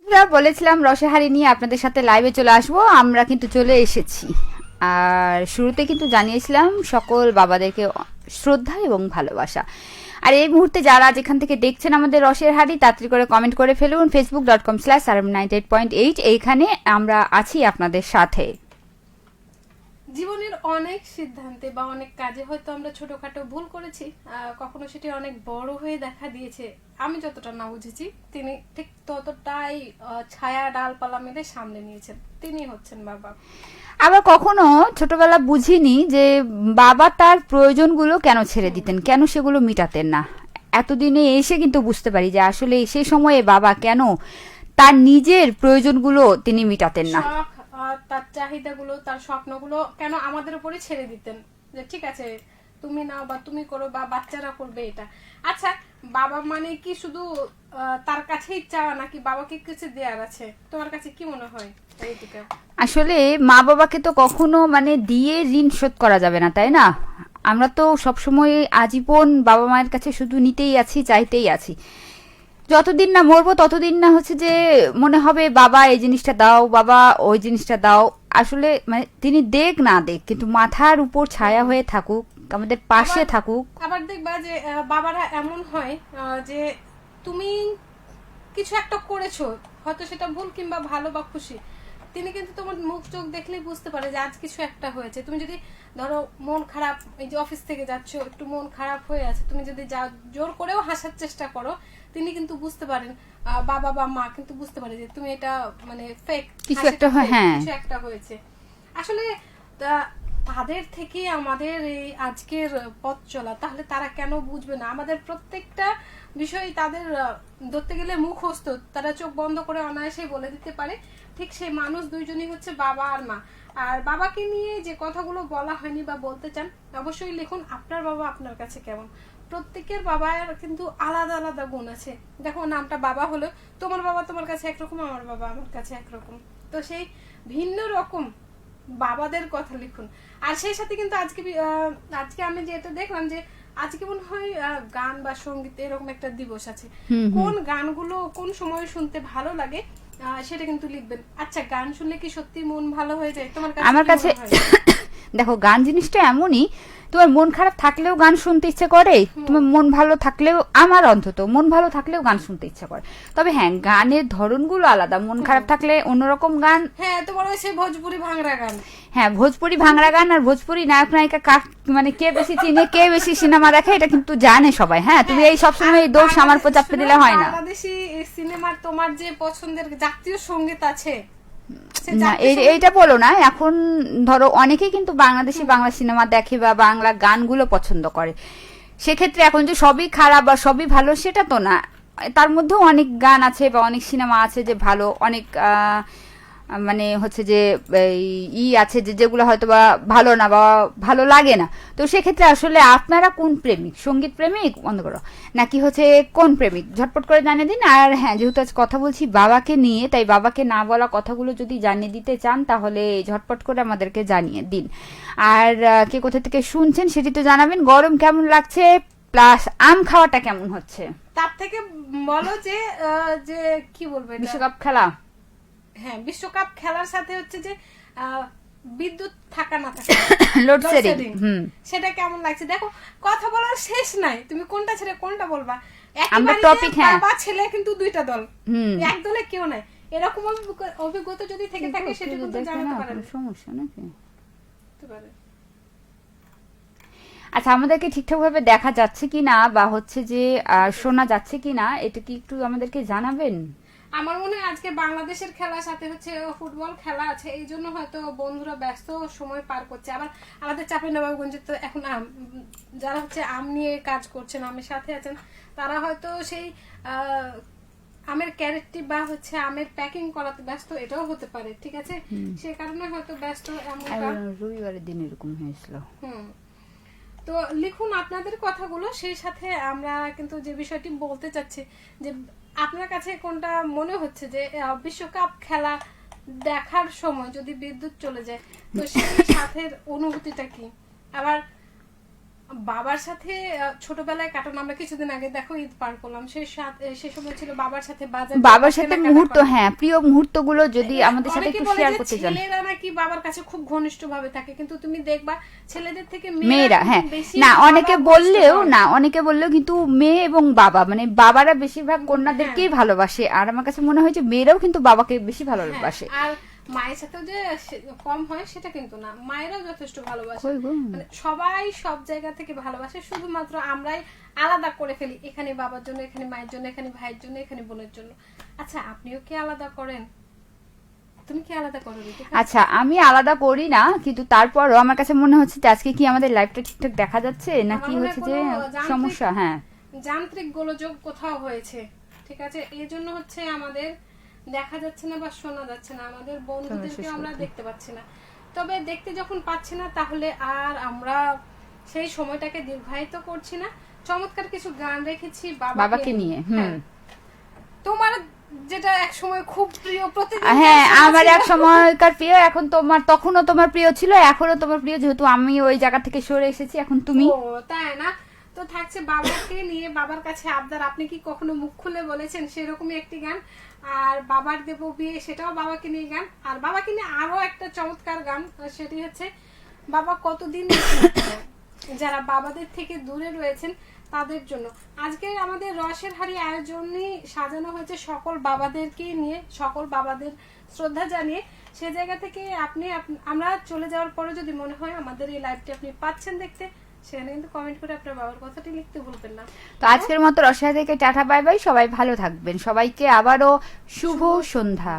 বলেছিলাম রসের হাড়ি নিয়ে আপনাদের সাথে লাইভে চলে আসবো, আমরা কিন্তু চলে এসেছি। আর শুরুতে কিন্তু জানিয়েছিলাম সকল বাবাদেরকে শ্রদ্ধা এবং ভালোবাসা। আর এই মুহূর্তে যারা যেখান থেকে দেখছেন আমাদের রসের হাড়ি, তাড়াতাড়ি করে কমেন্ট করে ফেলুন facebook.com/rm98.8। এইখানে আমরা আছি আপনাদের সাথে। জীবনের অনেক সিদ্ধান্তে বা অনেক কাজে হয়তো আমরা ছোটখাটো ভুল করেছি, কখনো সেটি অনেক বড় হয়ে দেখা দিয়েছে। আমি যতটা না বুঝেছি, তিনি ঠিক ততটাই ছায়া ডালপালা মেলে সামনে নিয়েছেন। তিনি হচ্ছেন বাবা। আবার কখনো ছোটবেলা বুঝিনি যে বাবা তার প্রয়োজনগুলো কেন ছেড়ে দিতেন, কেন সেগুলো মিটাতেন না। এতদিনে এসে কিন্তু বুঝতে পারি যে আসলে সেই সময়ে বাবা কেন তার নিজের প্রয়োজনগুলো তিনি মিটাতেন না, তার চাহিদাগুলো, তার স্বপ্নগুলো কেন আমাদের উপরে ছেড়ে দিতেন, যে ঠিক আছে তুমি নাও বা তুমি করো বা বাচ্চারা করবে এটা। আচ্ছা, বাবা মানে কি শুধু তার কাছেই চাওয়া, নাকি বাবাকে কিছু দেওয়ার আছে? তোমার কাছে কি মনে হয়? আসলে মা বাবাকে তো কখনো মানে দিয়ে ঋণ শোধ করা যাবে না, তাই না? আমরা তো সবসময় আজীবন বাবা মায়ের কাছে শুধু নিতেই আছি, চাইতেই আছি। যতদিন না মরবো ততদিন না হচ্ছে যে মনে হবে বাবা এই জিনিসটা দাও, বাবা ওই জিনিসটা দাও। আসলে মানে তিনি দেখ না দেখ, কিন্তু মাথার উপর ছায়া হয়ে থাকুক, আমাদের পাশে থাকুক। আবার দেখবা যে বাবারা এমন হয় যে তুমি কিছু একটা করেছো, হয়তো সেটা ভুল কিংবা ভালো বা খুশি, তিনি কিন্তু তোমার মুখ চোখ দেখলেই বুঝতে পারে যে আজ কিছু একটা হয়েছে। তুমি যদি ধরো মন খারাপ, এই যে অফিস থেকে যাচ্ছ, একটু মন খারাপ হয়ে আছে, তুমি যদি জোর করেও হাসার চেষ্টা করো, তিনি কিন্তু বুঝতে পারেন, বাবা বা মা কিন্তু বুঝতে পারে যে তুমি এটা মানে ফেক, কিছু একটা কিছু একটা হয়েছে। আসলে তাদের থেকে আমাদের এই আজকের পথ চলা, তাহলে তারা কেন বুঝবে না? আমাদের প্রত্যেকটা বিষয় তাদের ধরতে গেলে মুখস্থ, তারা চোখ বন্ধ করে অনায়াসেই বলে দিতে পারে। ঠিক সেই মানুষ দুইজনই হচ্ছে বাবা আর মা। আর বাবাকে নিয়ে যে কথাগুলো বলা হয়নি বা বলতে চান, অবশ্যই লিখুন আপনার বাবা আপনার কাছে কেমন। প্রত্যেকের বাবার কিন্তু আলাদা আলাদা গুণ আছে। দেখো, নামটা বাবা হলো, তোমার বাবা তোমার কাছে একরকম, আমার বাবা আমার কাছে একরকম। তো সেই ভিন্ন রকম বাবাদের কথা লিখুন। আর সেই সাথে কিন্তু আজকে আমি যেটা দেখলাম যে আজকে মনে হয় গান বা সঙ্গীত এরকম একটা দিবস আছে। কোন গানগুলো কোন সময় শুনতে ভালো লাগে সেটা কিন্তু লিখবেন। আচ্ছা, গান শুনলে কি সত্যি মন ভালো হয়ে যায়? তোমার কাছে আমার কাছে দেখো, গান জিনিসটা এমনই, তোমার মন খারাপ থাকলেও গান শুনতে ইচ্ছে করে, তোমার মন ভালো থাকলেও, আমার অন্তত মন ভালো থাকলেও গান শুনতে ইচ্ছে করে। তবে হ্যাঁ, গানের ধরনগুলো আলাদা। মন খারাপ থাকলে অন্যরকম গান, হ্যাঁ তোমার ওই সেই ভোজপুরি ভাঙড়া গান, হ্যাঁ ভোজপুরি ভাঙড়া গান আর ভোজপুরি নায়ক নায়িকা মানে কে বেশি চিনে, কে বেশি সিনেমা দেখে, এটা কিন্তু জানে সবাই। হ্যাঁ, তুমি এই সবসময় এই দোষ আমার উপর চাপিয়ে দিলে হয় না। বাংলাদেশি সিনেমার তোমার যে পছন্দের জাতীয় সঙ্গীত আছে, না এইটা বলো না। এখন ধরো অনেকেই কিন্তু বাংলাদেশি বাংলা সিনেমা দেখে বা বাংলা গানগুলো পছন্দ করে। সেক্ষেত্রে এখন যে সবই খারাপ বা সবই ভালো সেটা তো না, তার মধ্যেও অনেক গান আছে বা অনেক সিনেমা আছে যে ভালো, অনেক মানে হচ্ছে যে আছে যে যেগুলো হয়তো বা ভালো না বা ভালো লাগে না। তো সেক্ষেত্রে আসলে আপনারা কোন প্রেমিক, সঙ্গীত প্রেমিক বন্ধ করো নাকি হচ্ছে কোন প্রেমিক, ঝটপট করে জানিয়ে দিন। আর হ্যাঁ, যেহেতু আজ কথা বলছি বাবাকে নিয়ে, তাই বাবাকে না বলা কথাগুলো যদি জানিয়ে দিতে চান তাহলে ঝটপট করে আমাদেরকে জানিয়ে দিন। আর কে কোথা থেকে শুনছেন সেটি তো জানাবেন। গরম কেমন লাগছে, প্লাস আম খাওয়াটা কেমন হচ্ছে? তার থেকে বলো যে যে কি বলবো, বিশ্বকাপ খেলা, হ্যাঁ বিশ্বকাপ খেলার সাথে হচ্ছে যে বিদ্যুৎ থাকা না থাকা, লোডশেডিং, সেটা কেমন লাগছে? দেখো, কথা বলার শেষ নাই, তুমি কোনটা ছেড়ে কোনটা বলবা। আমরা টপিক, হ্যাঁ বাবা ছেলে কিন্তু দুইটা দল, এক দলে কেউ নাই। এরকম অভিজ্ঞতা যদি থেকে থাকে সেটা কিন্তু জানাতে পারেন, সমস্যা নাকি? আচ্ছা, আমাদেরকে ঠিকঠাক ভাবে দেখা যাচ্ছে কিনা বা হচ্ছে যে শোনা যাচ্ছে কিনা, এটা কি একটু আমাদেরকে জানাবেন? আমার মনে হয় আজকে বাংলাদেশের খেলার সাথে হচ্ছে ফুটবল খেলা আছে, এই জন্য হয়তো বন্ধুরা ব্যস্ত সময় পার করছে। আবার আমাদের চাঁপাইনবাবগঞ্জে তো এখন যারা হচ্ছে আম নিয়ে কাজ করছেন, আমের সাথে আছেন, তারা হয়তো সেই আমের ক্যারেটটি বা হচ্ছে আমের প্যাকিং করাতে ব্যস্ত, এটাও হতে পারে। ঠিক আছে, সে কারণে হয়তো ব্যস্ত। রবিবারের দিন এরকম হয়েছিল। তো লিখুন আপনাদের কথাগুলো। সেই সাথে আমরা কিন্তু যে বিষয়টি বলতে চাচ্ছি, যে আপনার কাছে কোনটা মনে হচ্ছে যে বিশ্বকাপ খেলা দেখার সময় যদি বিদ্যুৎ চলে যায়, তো সেই সাথে অনুভূতিটা কি? আবার বাবার সাথে ছোটবেলায় কাটানো, আমরা কিছুদিন আগে দেখো ঈদ পার করলাম, সে সময় ছিল বাবার সাথে বাজার, বাবার সাথে মুহূর্ত, হ্যাঁ প্রিয় মুহূর্ত গুলো যদি আমাদের সাথে অনেকে একটু বলে শেয়ার যে করতে চান। ছেলেরা নাকি বাবার কাছে খুব ঘনিষ্ঠ ভাবে থাকে, কিন্তু তুমি দেখবা ছেলেদের থেকে মেয়েরা, হ্যাঁ বেশি না বাবা অনেকে ঘনিষ্ঠ বললেও হয়। না, অনেকে বললেও কিন্তু মেয়ে এবং বাবা মানে বাবারা বেশিরভাগ কন্যাদেরকেই হ্যাঁ। ভালোবাসে, আর আমার কাছে মনে হয় যে মেয়েরাও কিন্তু বাবাকে বেশি হ্যাঁ, ভালোবাসে। আর মায়ের সাথেও যে কম হয় সেটা কিন্তু না, মায়েরাও যথেষ্ট ভালোবাসে। কই গো? মানে সবাই সব জায়গা থেকে ভালোবাসে, শুধুমাত্র আমরাই আলাদা করে ফেলি, এখানে বাবার জন্য, এখানে মায়ের জন্য, এখানে ভাইয়ের জন্য, এখানে বোনের জন্য। আচ্ছা, আপনিও কি আলাদা করেন? তুমি কি আলাদা করো ঋতিকা? আচ্ছা আমি আলাদা করি না, কিন্তু তারপরও আমার কাছে মনে হচ্ছে যে আজকে কি আমাদের লাইফটা ঠিকঠাক দেখা যাচ্ছে নাকি আমার মনে হয় হচ্ছে যে কোনো যান্ত্রিক- সমস্যা? হ্যাঁ যান্ত্রিক গোলযোগ কোথাও হয়েছে, ঠিক আছে, এই জন্য হচ্ছে আমাদের দেখা যাচ্ছে না বা শোনা যাচ্ছে না, আমাদের বন্ধুদেরকে আমরা দেখতে পাচ্ছি না। তবে দেখতে যখন পাচ্ছি না, তাহলে আর আমরা সেই সময়টাকে দীর্ঘায়িত করছি না। চমৎকার কিছু গান রেখেছি বাবাকে নিয়ে। হ্যাঁ। তোমার যেটা এক সময় খুব প্রিয়, প্রতিদিন হ্যাঁ গান শোনা আমার ছিল। এক সময়কার প্রিয়, এখন তোমার, তখনও তোমার প্রিয় ছিল, এখনো তোমার প্রিয়, যেহেতু আমি ওই জায়গা থেকে সরে এসেছি, এখন তুমি। ও তাই না? তো থাকছে বাবাকে নিয়ে, বাবার কাছে আবদার, আপনি কি কখনো মুখ খুলে বলেছেন, সেরকমই একটি গান। আর বাবার দেব বিয়ে, সেটাও বাবাকে নিয়ে গান। আর বাবাকে নিয়ে আরো একটা চমৎকার গান, সেটি হচ্ছে বাবা কতদিন যারা বাবাদের থেকে দূরে রয়েছেন তাদের জন্য। আজকে আমাদের রসের হাড়ি আয়োজনই সাজানো হয়েছে সকল বাবাদেরকে নিয়ে, সকল বাবাদের শ্রদ্ধা জানিয়ে। সে জায়গা থেকে আমরা চলে যাওয়ার পরে যদি মনে হয় আমাদের এই লাইভটি আপনি পাচ্ছেন দেখতে, সেখানে কিন্তু কমেন্ট করে আপনার বাবার কথাটি লিখতে ভুলবেন না। তো আজকের মতো রসায় থেকে টাটা বাই বাই, সবাই ভালো থাকবেন, সবাইকে আবারও শুভ সন্ধ্যা।